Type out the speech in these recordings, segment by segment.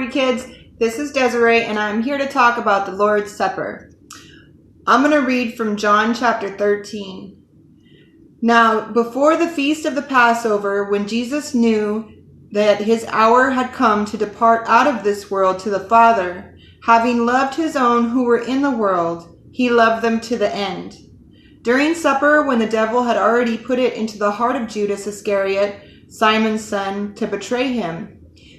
you kids. This is Desiree, and I'm here to talk about the Lord's Supper. I'm going to read from John chapter 13. Now, before the feast of the Passover, when Jesus knew that his hour had come to depart out of this world to the Father, having loved his own who were in the world, he loved them to the end. During supper, when the devil had already put it into the heart of Judas Iscariot, Simon's son, to betray him,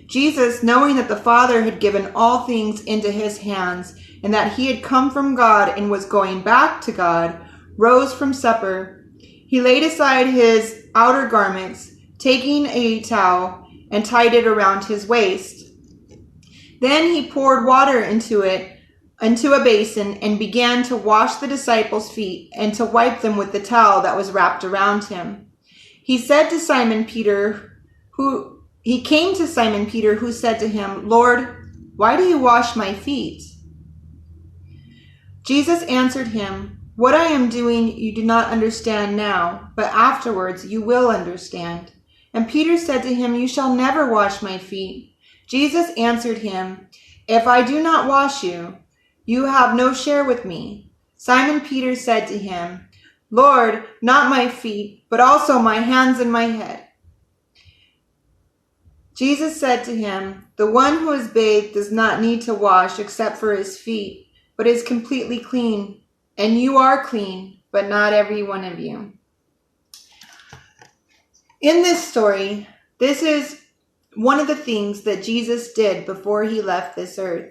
Jesus, knowing that the Father had given all things into his hands, and that he had come from God and was going back to God, rose from supper. He laid aside his outer garments, taking a towel, and tied it around his waist. Then he poured water into a basin, and began to wash the disciples' feet and to wipe them with the towel that was wrapped around him. He came to Simon Peter, who said to him, "Lord, why do you wash my feet?" Jesus answered him, "What I am doing you do not understand now, but afterwards you will understand." And Peter said to him, "You shall never wash my feet." Jesus answered him, "If I do not wash you, you have no share with me." Simon Peter said to him, "Lord, not my feet, but also my hands and my head." Jesus said to him, "The one who is bathed does not need to wash except for his feet, but is completely clean. And you are clean, but not every one of you." In this story, this is one of the things that Jesus did before he left this earth.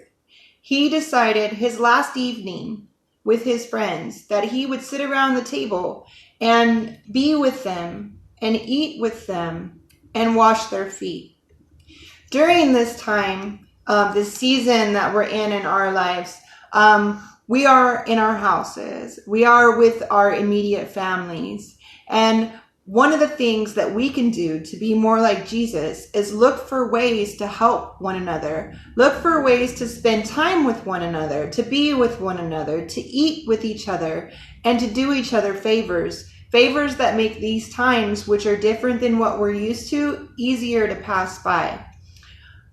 He decided his last evening with his friends that he would sit around the table and be with them and eat with them and wash their feet. During this time, this season that we're in our lives, we are in our houses. We are with our immediate families. And one of the things that we can do to be more like Jesus is look for ways to help one another. Look for ways to spend time with one another, to be with one another, to eat with each other, and to do each other favors. Favors that make these times, which are different than what we're used to, easier to pass by.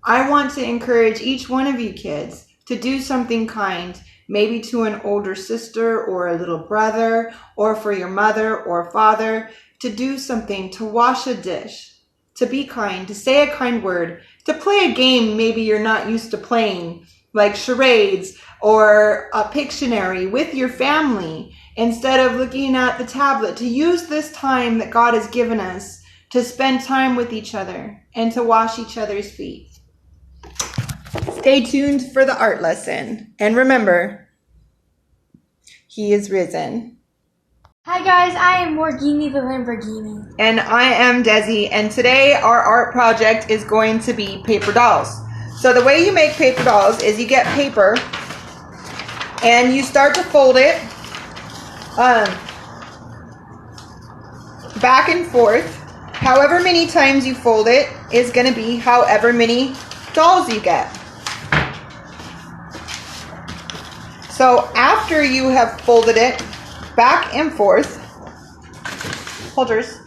I want to encourage each one of you kids to do something kind, maybe to an older sister or a little brother, or for your mother or father, to do something, to wash a dish, to be kind, to say a kind word, to play a game maybe you're not used to playing, like charades or a Pictionary with your family, instead of looking at the tablet, to use this time that God has given us to spend time with each other and to wash each other's feet. Stay tuned for the art lesson. And remember, He is risen. Hi guys, I am Morgini the Lamborghini. And I am Desi, and today our art project is going to be paper dolls. So the way you make paper dolls is you get paper and you start to fold it back and forth. However many times you fold it is going to be however many dolls you get. So after you have folded it back and forth, hold yours,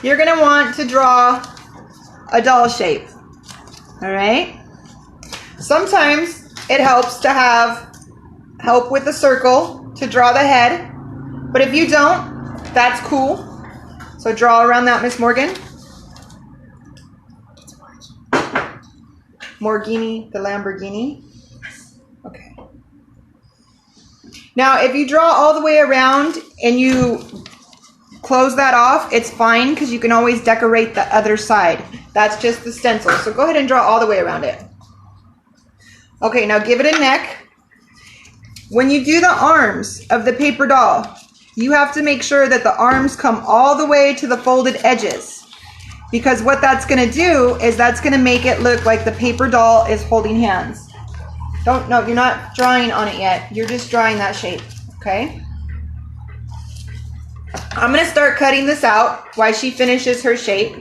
you're going to want to draw a doll shape. All right? Sometimes it helps to have help with the circle to draw the head, but if you don't, that's cool. So draw around that, Miss Morgan. Morgini the Lamborghini. Okay. Now, if you draw all the way around and you close that off, it's fine because you can always decorate the other side. That's just the stencil. So go ahead and draw all the way around it. Okay, now give it a neck. When you do the arms of the paper doll, you have to make sure that the arms come all the way to the folded edges. Because what that's going to do is that's going to make it look like the paper doll is holding hands. No, you're not drawing on it yet. You're just drawing that shape, okay? I'm going to start cutting this out while she finishes her shape.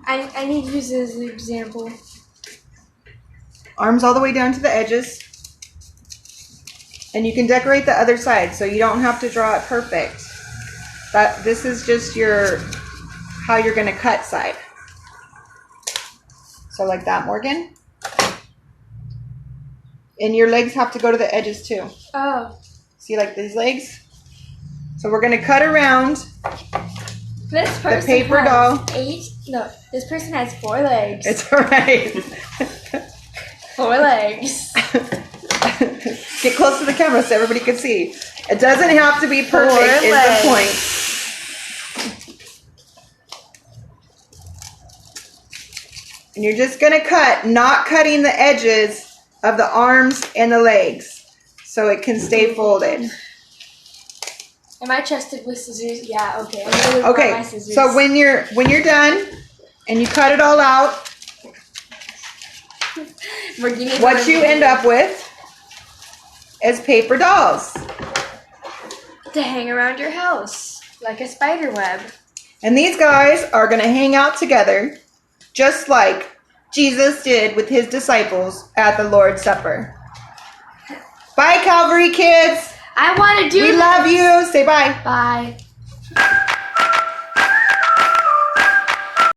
I need to use this as an example. Arms all the way down to the edges. And you can decorate the other side, so you don't have to draw it perfect. This is just how you're going to cut side. So like that, Morgan. And your legs have to go to the edges too. Oh. See, like these legs? So we're going to cut around This person the paper has doll. This person has 4 legs. It's all right. 4 legs. Get close to the camera so everybody can see. It doesn't have to be perfect, 4 is legs. the point. And you're just going to cut, not cutting the edges of the arms and the legs so it can stay folded. Am I trusted with scissors? Yeah, okay. I'm gonna grab Okay, my scissors. so when you're done and you cut it all out, what you end up with is paper dolls. to hang around your house like a spider web. And these guys are going to hang out together just like Jesus did with his disciples at the Lord's Supper. Bye, Calvary kids. I want to do We this. love you. Say bye. Bye.